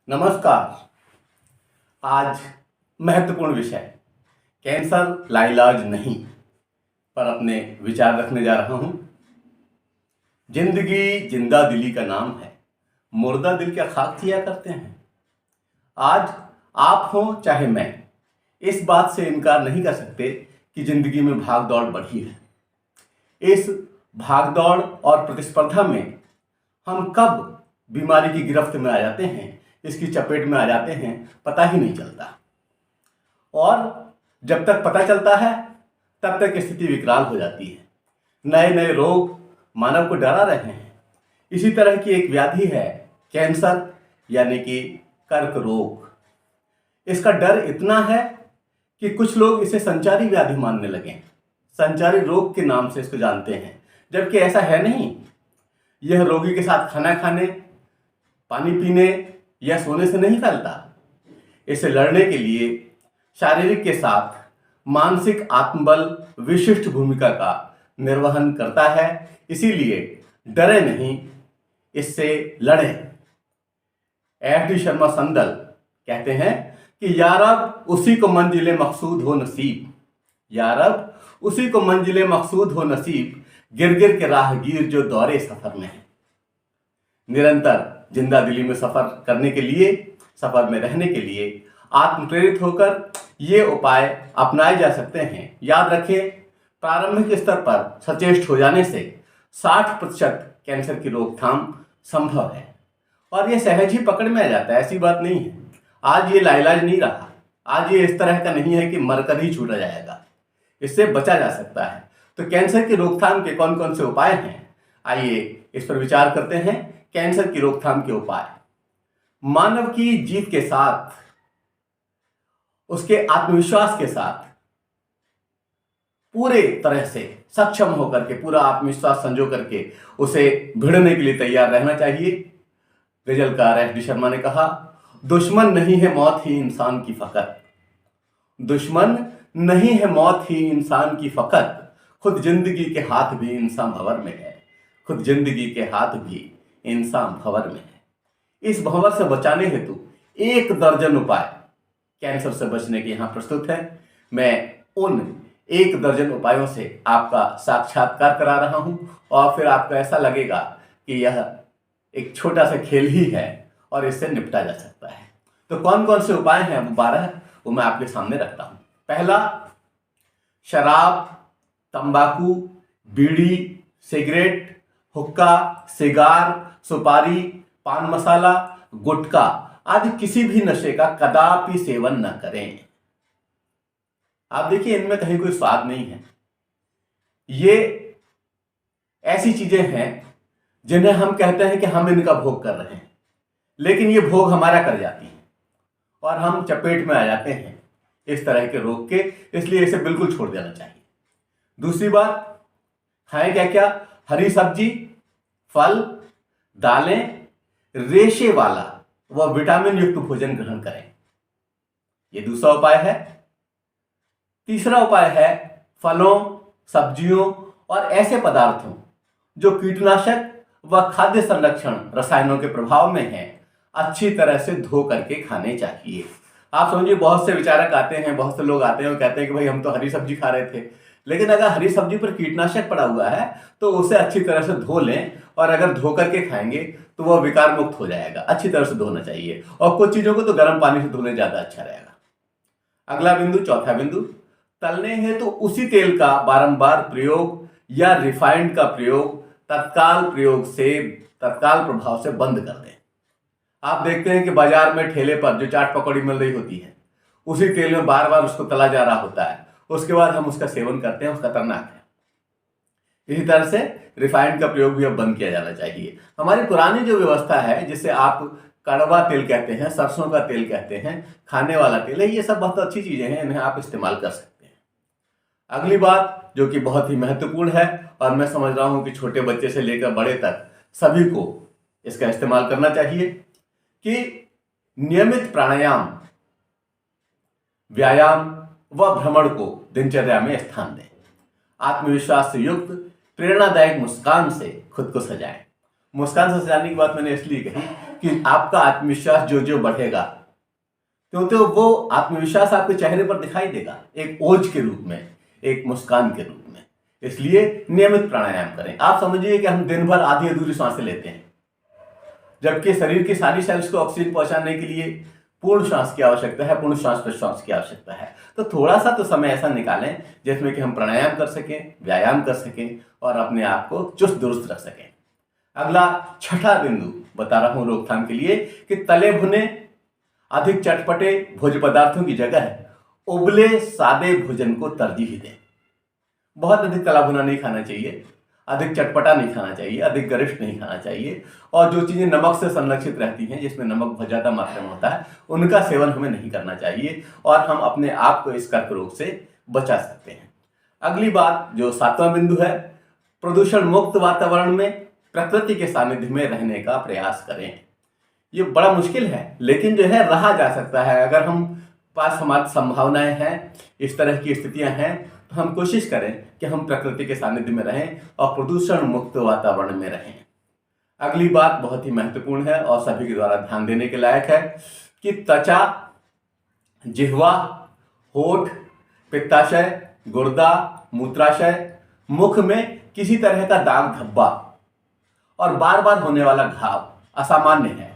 नमस्कार। आज महत्वपूर्ण विषय कैंसर लाइलाज नहीं पर अपने विचार रखने जा रहा हूं। जिंदगी जिंदा दिली का नाम है, मुर्दा दिल क्या खाक किया करते हैं। आज आप हो चाहे मैं, इस बात से इनकार नहीं कर सकते कि जिंदगी में भाग दौड़ बढ़ी है। इस भाग दौड़ और प्रतिस्पर्धा में हम कब बीमारी की गिरफ्त में आ जाते हैं, इसकी चपेट में आ जाते हैं, पता ही नहीं चलता। और जब तक पता चलता है तब तक स्थिति विकराल हो जाती है। नए नए रोग मानव को डरा रहे हैं। इसी तरह की एक व्याधि है कैंसर, यानी कि कर्क रोग। इसका डर इतना है कि कुछ लोग इसे संचारी व्याधि मानने लगे, संचारी रोग के नाम से इसको जानते हैं, जबकि ऐसा है नहीं। यह रोगी के साथ खाना खाने, पानी पीने या सोने से नहीं फैलता। इसे लड़ने के लिए शारीरिक के साथ मानसिक आत्मबल विशिष्ट भूमिका का निर्वहन करता है। इसीलिए डरे नहीं, इससे लड़ें। एफ.डी. शर्मा संदल कहते हैं कि यारब उसी को मंजिले मकसूद हो नसीब, यारब उसी को मंजिले मकसूद हो नसीब, गिर गिर के राहगीर जो दौरे सफर में है। निरंतर जिंदा दिली में सफर करने के लिए, सफर में रहने के लिए आत्म प्रेरित होकर ये उपाय अपनाए जा सकते हैं। याद रखें, प्रारंभिक स्तर पर सचेष्ट हो जाने से 60% कैंसर की रोकथाम संभव है और ये सहज ही पकड़ में आ जाता है। ऐसी बात नहीं है। आज ये लाइलाज नहीं रहा, आज ये इस तरह का नहीं है कि मरकर ही छूटा जाएगा। इससे बचा जा सकता है। तो कैंसर की रोकथाम के कौन कौन से उपाय हैं, आइए इस पर विचार करते हैं। कैंसर की रोकथाम के उपाय। मानव की जीत के साथ, उसके आत्मविश्वास के साथ पूरे तरह से सक्षम होकर के, पूरा आत्मविश्वास संजो करके उसे भिड़ने के लिए तैयार रहना चाहिए। गजलकार एफ.डी. शर्मा ने कहा, दुश्मन नहीं है मौत ही इंसान की फकत, दुश्मन नहीं है मौत ही इंसान की फकत, खुद जिंदगी के हाथ भी इंसान भंवर में है, खुद जिंदगी के हाथ भी इंसान भंवर में है। इस भंवर से बचाने हेतु 1 दर्जन उपाय कैंसर से बचने के यहाँ प्रस्तुत है। मैं उन 1 दर्जन उपायों से आपका साक्षात्कार करा रहा हूं और फिर आपको ऐसा लगेगा कि यह एक छोटा सा खेल ही है और इससे निपटा जा सकता है। तो कौन कौन से उपाय हैं, वो 12, वो मैं आपके सामने रखता हूं। पहला, शराब, तंबाकू, बीड़ी, सिगरेट, हुक्का, सिगार, सुपारी, पान मसाला, गुटखा आदि किसी भी नशे का कदापि सेवन न करें। आप देखिए, इनमें कहीं कोई स्वाद नहीं है। ये ऐसी चीजें हैं जिन्हें हम कहते हैं कि हम इनका भोग कर रहे हैं, लेकिन ये भोग हमारा कर जाती है और हम चपेट में आ जाते हैं इस तरह के रोग के। इसलिए इसे बिल्कुल छोड़ देना चाहिए। दूसरी बात, खाएं क्या क्या? हरी सब्जी, फल, दालें, रेशे वाला व विटामिन युक्त भोजन ग्रहण करें। यह दूसरा उपाय है। तीसरा उपाय है फलों, सब्जियों और ऐसे पदार्थों जो कीटनाशक व खाद्य संरक्षण रसायनों के प्रभाव में हैं, अच्छी तरह से धो करके खाने चाहिए। आप समझिए, बहुत से विचारक आते हैं, बहुत से लोग आते हैं और कहते हैं कि भाई हम तो हरी सब्जी खा रहे थे, लेकिन अगर हरी सब्जी पर कीटनाशक पड़ा हुआ है तो उसे अच्छी तरह से धो लें और अगर धो करके खाएंगे तो वह विकार मुक्त हो जाएगा। अच्छी तरह से धोना चाहिए और कुछ चीजों को तो गर्म पानी से धोने ज्यादा अच्छा रहेगा। अगला बिंदु, चौथा बिंदु, तलने हैं तो उसी तेल का बारंबार प्रयोग या रिफाइंड का प्रयोग तत्काल प्रभाव से बंद कर दें। आप देखते हैं कि बाजार में ठेले पर जो चाट पकौड़ी मिल रही होती है, उसी तेल में बार बार उसको तला जा रहा होता है, उसके बाद हम उसका सेवन करते हैं, उसका खतरनाक है। इसी तरह से रिफाइंड का प्रयोग भी अब बंद किया जाना चाहिए। हमारी पुरानी जो व्यवस्था है, जिसे आप कड़वा तेल कहते हैं, सरसों का तेल कहते हैं, खाने वाला तेल है, ये सब बहुत अच्छी चीजें हैं, इन्हें आप इस्तेमाल कर सकते हैं। अगली बात जो कि बहुत ही महत्वपूर्ण है और मैं समझ रहा हूं कि छोटे बच्चे से लेकर बड़े तक सभी को इसका इस्तेमाल करना चाहिए, कि नियमित प्राणायाम, व्यायाम व भ्रमण को दिनचर्या में स्थान दें। आत्मविश्वास से युक्त प्रेरणादायक मुस्कान से खुद को सजाएं। मुस्कान से सजाने की बात मैंने इसलिए कही कि आपका आत्मविश्वास जो जो बढ़ेगा क्योंकि वो आत्मविश्वास आपके चेहरे पर दिखाई देगा, एक ओज के रूप में, एक मुस्कान के रूप में। इसलिए नियमित प्राणायाम करें। आप समझिए कि हम दिन भर आधी अधूरी सांसें लेते हैं, जबकि शरीर की सारी सेल्स को ऑक्सीजन पहुंचाने के लिए पूर्ण श्वास की आवश्यकता है, पूर्ण श्वास प्रश्वास की आवश्यकता है। तो थोड़ा सा तो समय ऐसा निकालें जिसमें कि हम प्राणायाम कर सकें, व्यायाम कर सकें और अपने आप को चुस्त दुरुस्त रख सकें। अगला छठा बिंदु बता रहा हूं रोकथाम के लिए कि तले भुने अधिक चटपटे भोज्य पदार्थों की जगह उबले सादे भोजन को तरजीह दें। बहुत अधिक तला भुना नहीं खाना चाहिए, अधिक चटपटा नहीं खाना चाहिए, अधिक गरिष्ठ नहीं खाना चाहिए, और जो चीज़ें नमक से संरक्षित रहती हैं, जिसमें नमक बहुत ज़्यादा मात्रा में होता है, उनका सेवन हमें नहीं करना चाहिए और हम अपने आप को इस कर्क रोग से बचा सकते हैं। अगली बात जो सातवां बिंदु है, प्रदूषण मुक्त वातावरण में प्रकृति के सानिध्य में रहने का प्रयास करें। ये बड़ा मुश्किल है, लेकिन जो है रहा जा सकता है। अगर हम पास हमारी संभावनाएं हैं, इस तरह की स्थितियां हैं, तो हम कोशिश करें कि हम प्रकृति के सानिध्य में रहें और प्रदूषण मुक्त वातावरण में रहें। अगली बात बहुत ही महत्वपूर्ण है और सभी के द्वारा ध्यान देने के लायक है कि त्वचा, जिह्वा, होठ, पित्ताशय, गुर्दा, मूत्राशय, मुख में किसी तरह का दाग धब्बा और बार बार होने वाला घाव असामान्य है,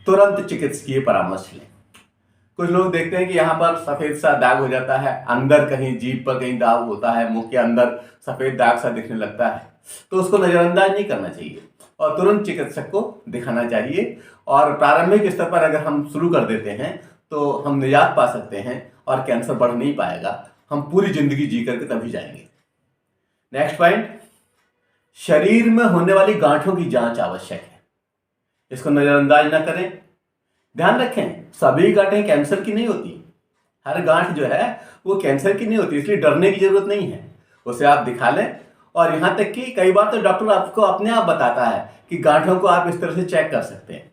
तुरंत चिकित्सकीय परामर्श लें। कुछ लोग देखते हैं कि यहाँ पर सफेद सा दाग हो जाता है, अंदर कहीं जीभ पर कहीं दाग होता है, मुंह के अंदर सफेद दाग सा दिखने लगता है, तो उसको नजरअंदाज नहीं करना चाहिए और तुरंत चिकित्सक को दिखाना चाहिए। और प्रारंभिक स्तर पर अगर हम शुरू कर देते हैं तो हम निजात पा सकते हैं और कैंसर बढ़ नहीं पाएगा, हम पूरी जिंदगी जी करके तभी जाएंगे। नेक्स्ट पॉइंट, शरीर में होने वाली गांठों की जांच आवश्यक है, इसको नजरअंदाज न करें। ध्यान रखें, सभी गांठें कैंसर की नहीं होती, हर गांठ जो है वो कैंसर की नहीं होती, इसलिए डरने की जरूरत नहीं है, उसे आप दिखा लें। और यहाँ तक कि कई बार तो डॉक्टर आपको अपने आप बताता है कि गांठों को आप इस तरह से चेक कर सकते हैं,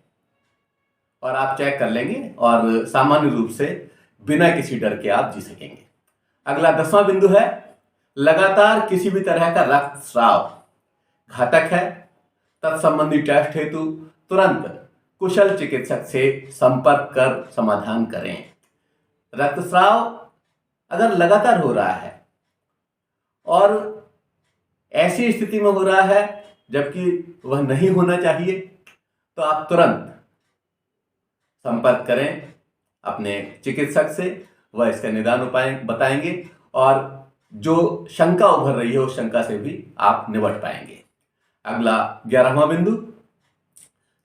और आप चेक कर लेंगे और सामान्य रूप से बिना किसी डर के आप जी सकेंगे। अगला 10वां बिंदु है, लगातार किसी भी तरह का रक्तस्राव घातक है। तत्संबंधी टेस्ट हेतु तुरंत कुशल चिकित्सक से संपर्क कर समाधान करें। रक्तस्राव अगर लगातार हो रहा है और ऐसी स्थिति में हो रहा है जबकि वह नहीं होना चाहिए, तो आप तुरंत संपर्क करें अपने चिकित्सक से, वह इसका निदान उपाय बताएंगे और जो शंका उभर रही है उस शंका से भी आप निपट पाएंगे। अगला 11वां बिंदु,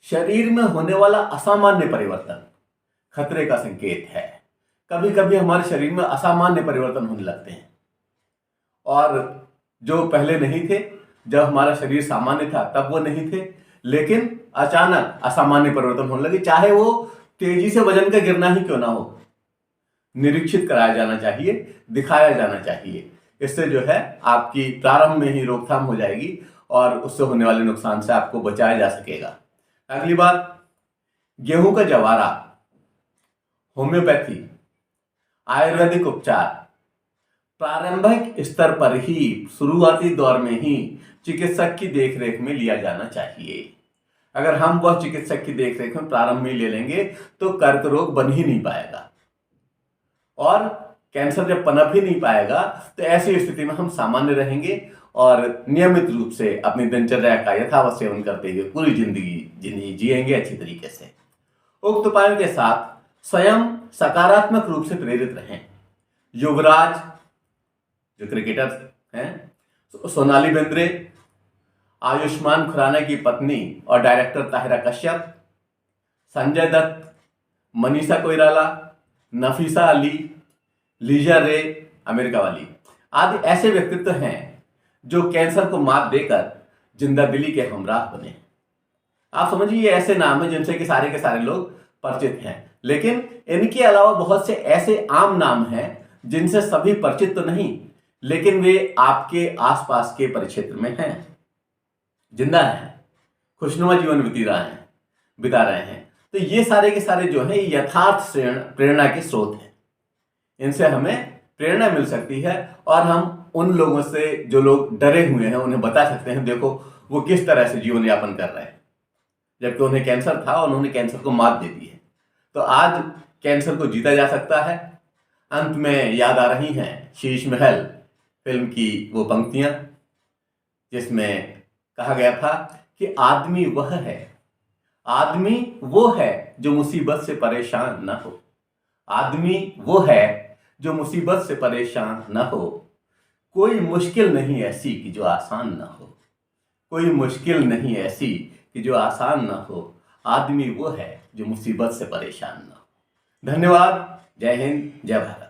शरीर में होने वाला असामान्य परिवर्तन खतरे का संकेत है। कभी कभी हमारे शरीर में असामान्य परिवर्तन होने लगते हैं और जो पहले नहीं थे, जब हमारा शरीर सामान्य था तब वो नहीं थे, लेकिन अचानक असामान्य परिवर्तन होने लगे, चाहे वो तेजी से वजन का गिरना ही क्यों ना हो। निरीक्षित कराया जाना चाहिए, दिखाया जाना चाहिए। इससे जो है आपकी प्रारंभ में ही रोकथाम हो जाएगी और उससे होने वाले नुकसान से आपको बचाया जा सकेगा। अगली बात, गेहूं का जवारा, होम्योपैथी, आयुर्वेदिक उपचार प्रारंभिक स्तर पर ही, शुरुआती दौर में ही चिकित्सक की देखरेख में लिया जाना चाहिए। अगर हम वह चिकित्सक की देखरेख में प्रारंभ में ले लेंगे तो कर्क रोग बन ही नहीं पाएगा और कैंसर जब पनप ही नहीं पाएगा तो ऐसी स्थिति में हम सामान्य रहेंगे और नियमित रूप से अपनी दिनचर्या का यथावत सेवन करते हुए पूरी जिंदगी जिएंगे अच्छी तरीके से। उक्त उपायों के साथ स्वयं सकारात्मक रूप से प्रेरित रहें। युवराज जो क्रिकेटर हैं, सोनाली बेंद्रे, आयुष्मान खुराना की पत्नी और डायरेक्टर ताहिरा कश्यप, संजय दत्त, मनीषा कोइराला, नफीसा अली, लीजा रे अमेरिका वाली आदि ऐसे व्यक्तित्व हैं जो कैंसर को मात देकर जिंदा दिली के हमराह बने। आप समझिए ये ऐसे नाम हैं जिनसे कि सारे के सारे लोग परिचित हैं, लेकिन इनके अलावा बहुत से ऐसे आम नाम हैं जिनसे सभी परिचित तो नहीं, लेकिन वे आपके आसपास के परिक्षेत्र में हैं, जिंदा हैं, खुशनुमा जीवन बिता रहे हैं। तो ये सारे के सारे जो है यथार्थ प्रेरणा के स्रोत हैं। इनसे हमें प्रेरणा मिल सकती है और हम उन लोगों से जो लोग डरे हुए हैं उन्हें बता सकते हैं, देखो वो किस तरह से जीवन यापन कर रहे हैं। जबकि उन्हें कैंसर था और उन्होंने कैंसर को मात दे दी है। तो आज कैंसर को जीता जा सकता है। अंत में याद आ रही हैं शीश महल फिल्म की वो पंक्तियां जिसमें कहा गया था कि आदमी वह है, आदमी वो है जो मुसीबत से परेशान न हो। आदमी वो है जो मुसीबत से परेशान न हो। कोई मुश्किल नहीं ऐसी कि जो आसान न हो। कोई मुश्किल नहीं ऐसी कि जो आसान न हो। आदमी वो है जो मुसीबत से परेशान न हो। धन्यवाद। जय हिंद, जय भारत।